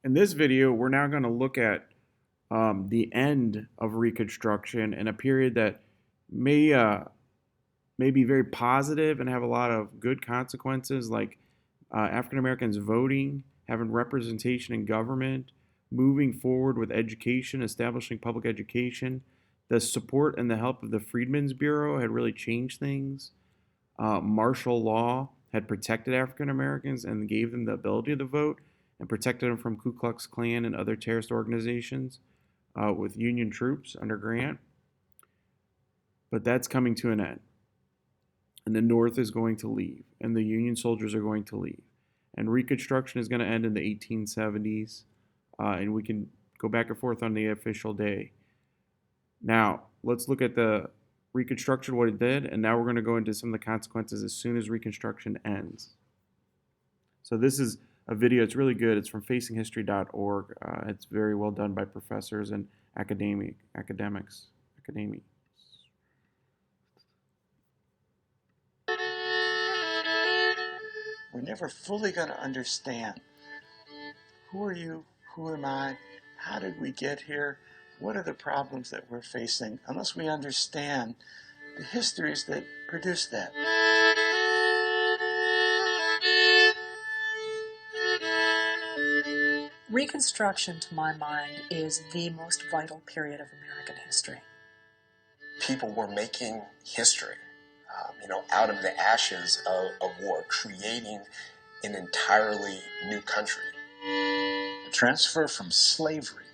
In this video, we're now going to look at the end of Reconstruction and a period that may may be very positive and have a lot of good consequences, like African Americans voting, having representation in government, moving forward with education, establishing public education. The support and the help of the Freedmen's Bureau had really changed things. Martial law had protected African Americans and gave them the ability to vote and protected them from Ku Klux Klan and other terrorist organizations with Union troops under Grant. But that's coming to an end. And the North is going to leave, and the Union soldiers are going to leave. And Reconstruction is going to end in the 1870s, and we can go back and forth on the official day. Now, let's look at the Reconstruction, what it did, and now we're going to go into some of the consequences as soon as Reconstruction ends. So this is a video. It's really good. It's from facinghistory.org. It's very well done by professors and academics. We're never fully going to understand who are you, who am I, how did we get here, what are the problems that we're facing, unless we understand the histories that produce that. Reconstruction, to my mind, is the most vital period of American history. People were making history, out of the ashes of war, creating an entirely new country. The transfer from slavery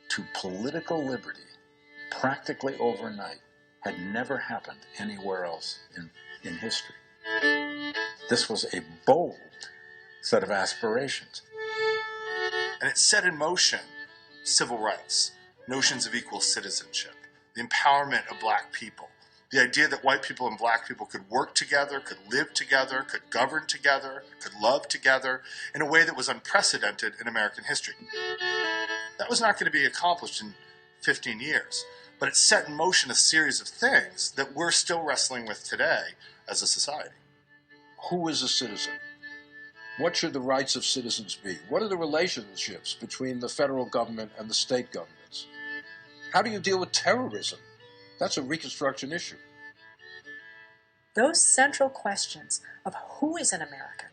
to political liberty, practically overnight, had never happened anywhere else in history. This was a bold set of aspirations. And it set in motion civil rights, notions of equal citizenship, the empowerment of black people, the idea that white people and black people could work together, could live together, could govern together, could love together in a way that was unprecedented in American history. That was not going to be accomplished in 15 years, but it set in motion a series of things that we're still wrestling with today as a society. Who is a citizen? What should the rights of citizens be? What are the relationships between the federal government and the state governments? How do you deal with terrorism? That's a Reconstruction issue. Those central questions of who is an American,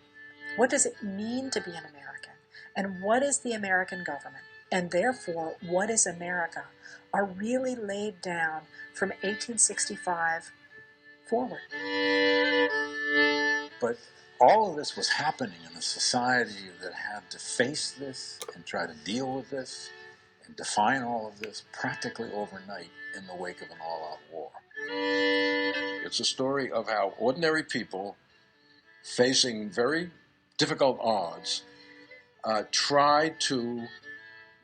what does it mean to be an American, and what is the American government, and therefore what is America, are really laid down from 1865 forward. But all of this was happening in a society that had to face this and try to deal with this and define all of this practically overnight in the wake of an all-out war. It's a story of how ordinary people, facing very difficult odds, tried to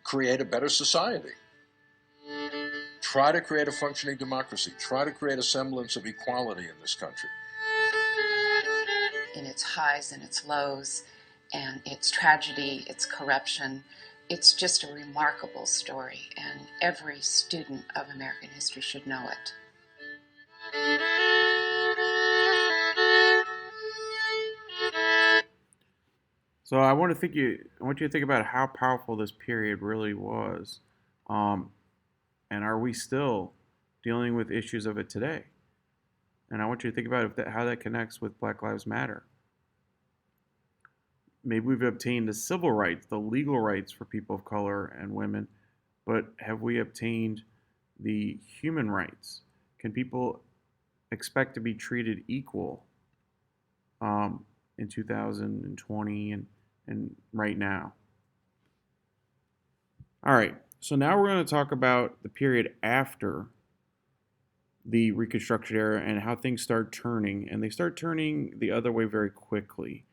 create a better society, try to create a functioning democracy, try to create a semblance of equality in this country. In its highs and its lows, and its tragedy, its corruption, it's just a remarkable story, and every student of American history should know it. So I want you to think about how powerful this period really was, and are we still dealing with issues of it today? And I want you to think about how that connects with Black Lives Matter. Maybe we've obtained the civil rights, the legal rights for people of color and women, but have we obtained the human rights? Can people expect to be treated equal in 2020 and right now? All right, so now we're going to talk about the period after the Reconstruction era and how things start turning, and they start turning the other way very quickly.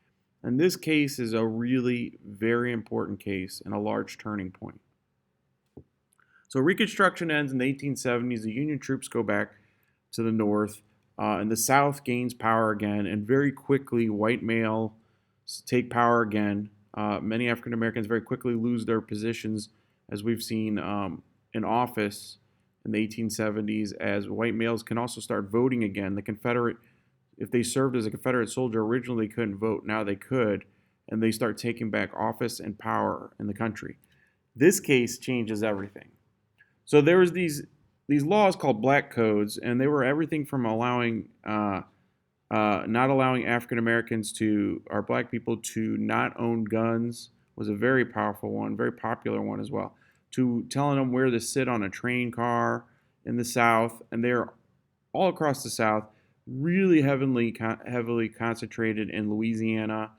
And this case is a really very important case and a large turning point. So Reconstruction ends in the 1870s. The Union troops go back to the North, and the South gains power again. And very quickly, white males take power again. Many African Americans very quickly lose their positions, as we've seen in office in the 1870s, as white males can also start voting again. The Confederate, if they served as a Confederate soldier, originally they couldn't vote. Now they could, and they start taking back office and power in the country. This case changes everything. So there was these laws called black codes, and they were everything from allowing not allowing African Americans to or black people to not own guns was a very powerful one, very popular one as well. To telling them where to sit on a train car in the South, and they're all across the South, really heavily concentrated in Louisiana,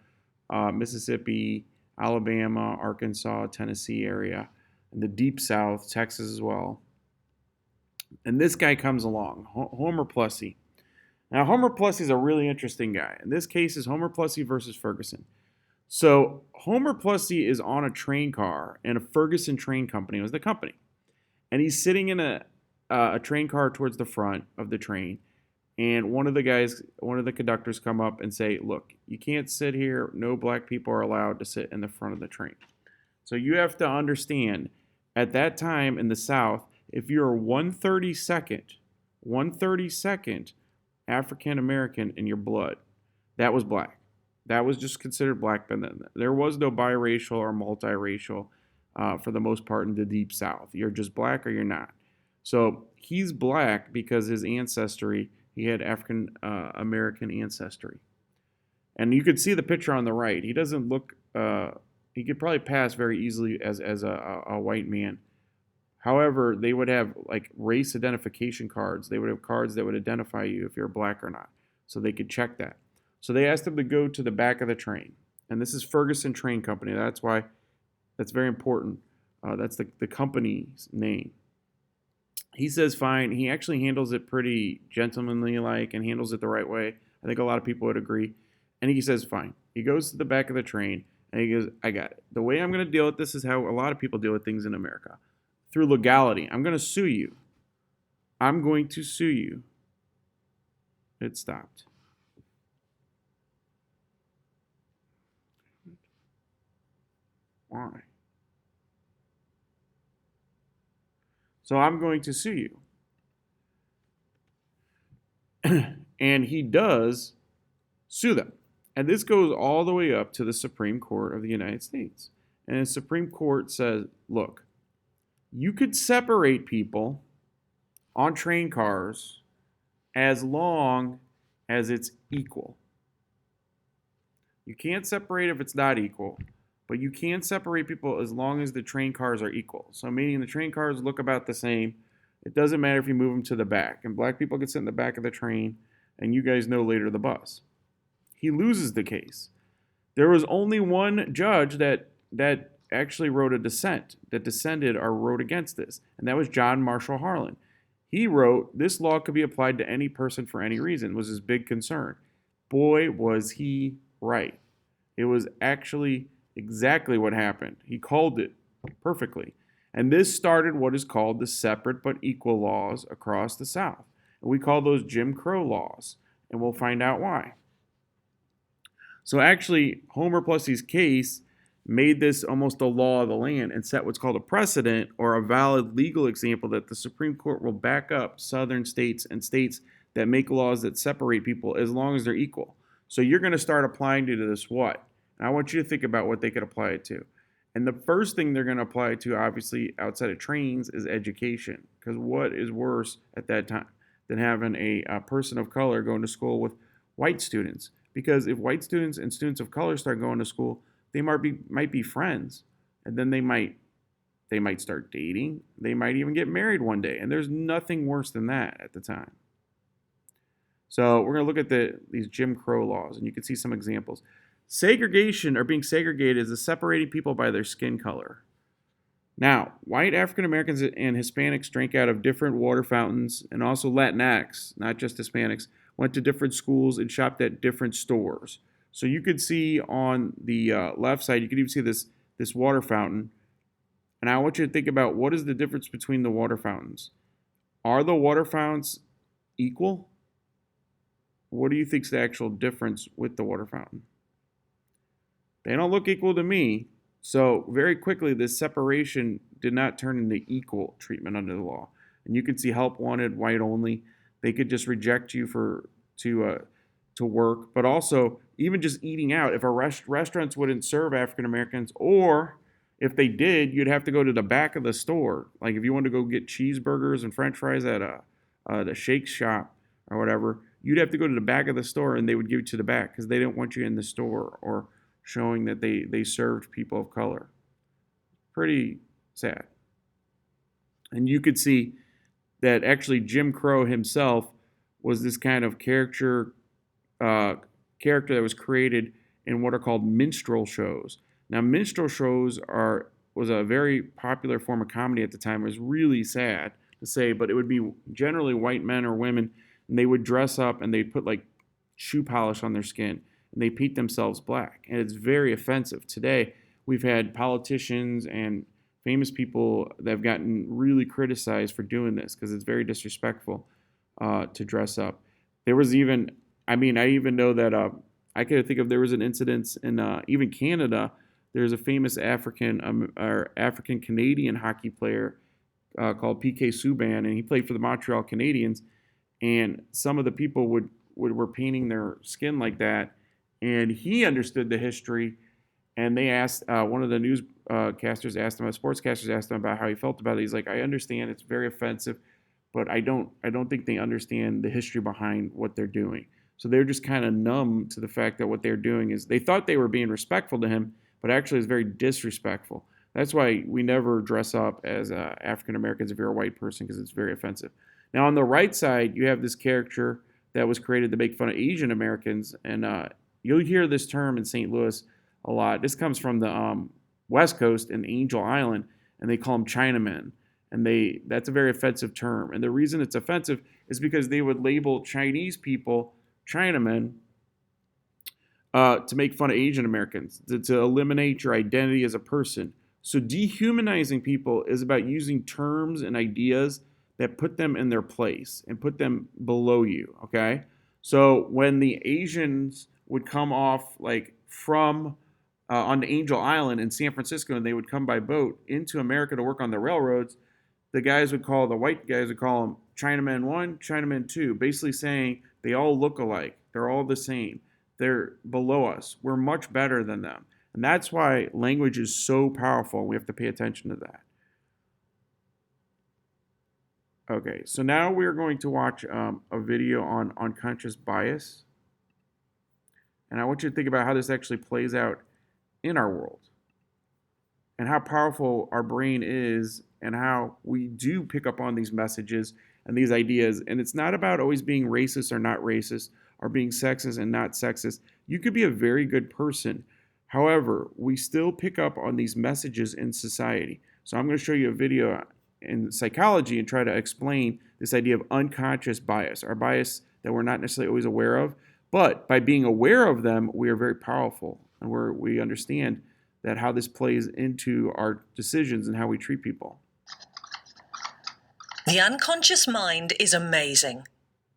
Mississippi, Alabama, Arkansas, Tennessee area, and the deep South, Texas as well. And this guy comes along, Homer Plessy. Now, Homer Plessy is a really interesting guy. In this case, is Homer Plessy versus Ferguson. So Homer Plessy is on a train car, and a Ferguson train company was the company, and he's sitting in a train car towards the front of the train. And one of the conductors come up and say, look, you can't sit here. No black people are allowed to sit in the front of the train. So you have to understand, at that time in the South, if you're 132nd African American in your blood, that was black. That was just considered black. But then there was no biracial or multiracial for the most part in the deep South. You're just black or you're not. So he's black because his ancestry, he had African American ancestry. And you could see the picture on the right. He doesn't look, he could probably pass very easily as a white man. However, they would have like race identification cards. They would have cards that would identify you if you're black or not. So they could check that. So they asked him to go to the back of the train. And this is Ferguson Train Company. That's why that's very important. That's the company's name. He says fine. He actually handles it pretty gentlemanly like and handles it the right way. I think a lot of people would agree. And he says fine. He goes to the back of the train and he goes, I got it. The way I'm going to deal with this is how a lot of people deal with things in America. Through legality. I'm going to sue you. I'm going to sue you. It stopped. Why? So I'm going to sue you. And he does sue them. And this goes all the way up to the Supreme Court of the United States. And the Supreme Court says, look, you could separate people on train cars as long as it's equal. You can't separate if it's not equal, but you can separate people as long as the train cars are equal. So meaning the train cars look about the same. It doesn't matter if you move them to the back. And black people can sit in the back of the train, and you guys know later the bus. He loses the case. There was only one judge that actually wrote a dissent, that dissented or wrote against this, and that was John Marshall Harlan. He wrote, this law could be applied to any person for any reason, was his big concern. Boy, was he right. It was actually exactly what happened. He called it perfectly. And this started what is called the separate but equal laws across the South. And we call those Jim Crow laws, and we'll find out why. So actually, Homer Plessy's case made this almost a law of the land and set what's called a precedent or a valid legal example that the Supreme Court will back up southern states and states that make laws that separate people as long as they're equal. So you're going to start applying to this what? And I want you to think about what they could apply it to. And the first thing they're going to apply it to, obviously, outside of trains, is education. Because what is worse at that time than having a person of color going to school with white students? Because if white students and students of color start going to school, they might be friends, and then they might start dating. They might even get married one day, and there's nothing worse than that at the time. So we're going to look at these Jim Crow laws, and you can see some examples. Segregation, or being segregated, is separating people by their skin color. Now, white African Americans and Hispanics drank out of different water fountains, and also Latinx, not just Hispanics, went to different schools and shopped at different stores. So you could see on the left side, you could even see this water fountain. And I want you to think about, what is the difference between the water fountains? Are the water fountains equal? What do you think is the actual difference with the water fountain? They don't look equal to me. So very quickly, this separation did not turn into equal treatment under the law. And you can see help wanted, white only. They could just reject you to to work, but also even just eating out. If restaurants wouldn't serve African Americans, or if they did, you'd have to go to the back of the store. Like if you wanted to go get cheeseburgers and French fries at the Shake Shop or whatever, you'd have to go to the back of the store, and they would give you to the back because they didn't want you in the store or showing that they served people of color. Pretty sad. And you could see that actually Jim Crow himself was this kind of character that was created in what are called minstrel shows. Now, minstrel shows was a very popular form of comedy at the time. It was really sad to say, but it would be generally white men or women, and they would dress up and they'd put like shoe polish on their skin, and they paint themselves black. And it's very offensive. Today, we've had politicians and famous people that have gotten really criticized for doing this because it's very disrespectful to dress up. There was even, I even know that I could think of, there was an incident in even Canada. There's a famous African Canadian hockey player called PK Subban, and he played for the Montreal Canadiens. And some of the people were painting their skin like that, and he understood the history. And they asked one of the sportscasters asked him about how he felt about it. He's like, I understand it's very offensive, but I don't think they understand the history behind what they're doing. So they're just kind of numb to the fact that what they're doing is, they thought they were being respectful to him, but actually it's very disrespectful. That's why we never dress up as African Americans if you're a white person, because it's very offensive. Now on the right side, you have this character that was created to make fun of Asian Americans, and you'll hear this term in St. Louis a lot. This comes from the West Coast in Angel Island, and they call them Chinamen. And that's a very offensive term. And the reason it's offensive is because they would label Chinese people Chinamen to make fun of Asian Americans, to eliminate your identity as a person. So dehumanizing people is about using terms and ideas that put them in their place and put them below you, okay? So when the Asians would come off like from on Angel Island in San Francisco, and they would come by boat into America to work on the railroads, the white guys would call them Chinaman 1, Chinaman 2, basically saying they all look alike. They're all the same. They're below us. We're much better than them. And that's why language is so powerful. We have to pay attention to that. Okay, so now we're going to watch a video on unconscious bias. And I want you to think about how this actually plays out in our world, and how powerful our brain is, and how we do pick up on these messages and these ideas. And it's not about always being racist or not racist, or being sexist and not sexist. You could be a very good person. However, we still pick up on these messages in society. So I'm going to show you a video in psychology and try to explain this idea of unconscious bias, our bias that we're not necessarily always aware of. But by being aware of them, we are very powerful, and we understand that how this plays into our decisions and how we treat people. The unconscious mind is amazing.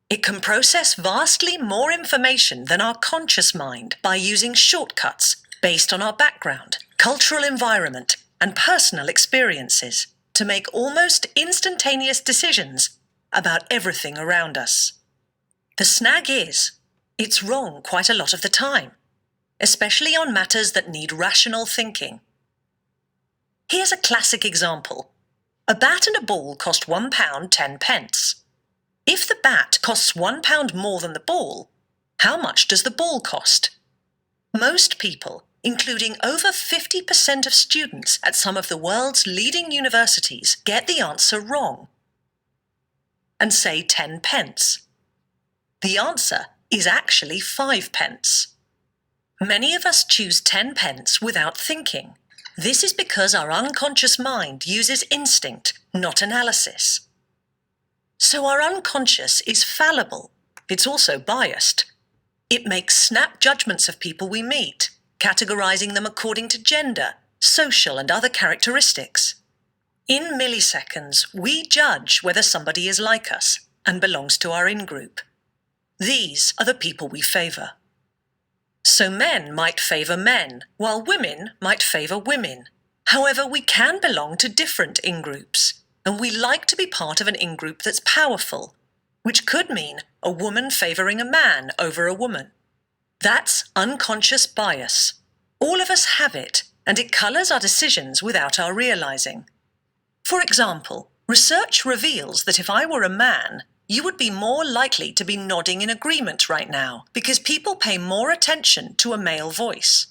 It can process vastly more information than our conscious mind by using shortcuts based on our background, cultural environment, and personal experiences to make almost instantaneous decisions about everything around us. The snag is, it's wrong quite a lot of the time, especially on matters that need rational thinking. Here's a classic example. A bat and a ball cost £1 10 pence. If the bat costs £1 more than the ball, how much does the ball cost? Most people, including over 50% of students at some of the world's leading universities, get the answer wrong and say 10 pence. The answer is actually 5 pence. Many of us choose 10 pence without thinking. This is because our unconscious mind uses instinct, not analysis. So our unconscious is fallible. It's also biased. It makes snap judgments of people we meet, categorizing them according to gender, social and other characteristics. In milliseconds, we judge whether somebody is like us and belongs to our in-group. These are the people we favor. So men might favor men, while women might favor women. However, we can belong to different in-groups, and we like to be part of an in-group that's powerful, which could mean a woman favoring a man over a woman. That's unconscious bias. All of us have it, and it colors our decisions without our realizing. For example, research reveals that if I were a man, you would be more likely to be nodding in agreement right now because people pay more attention to a male voice.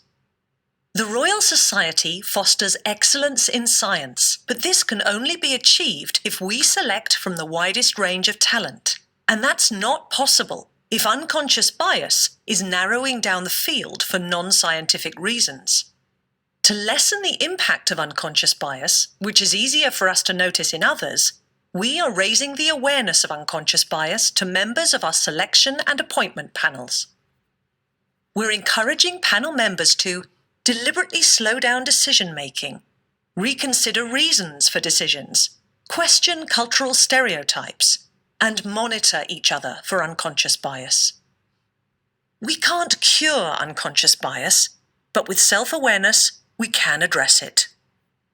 The Royal Society fosters excellence in science, but this can only be achieved if we select from the widest range of talent. And that's not possible if unconscious bias is narrowing down the field for non-scientific reasons. To lessen the impact of unconscious bias, which is easier for us to notice in others, we are raising the awareness of unconscious bias to members of our selection and appointment panels. We're encouraging panel members to deliberately slow down decision-making, reconsider reasons for decisions, question cultural stereotypes, and monitor each other for unconscious bias. We can't cure unconscious bias, but with self-awareness, we can address it.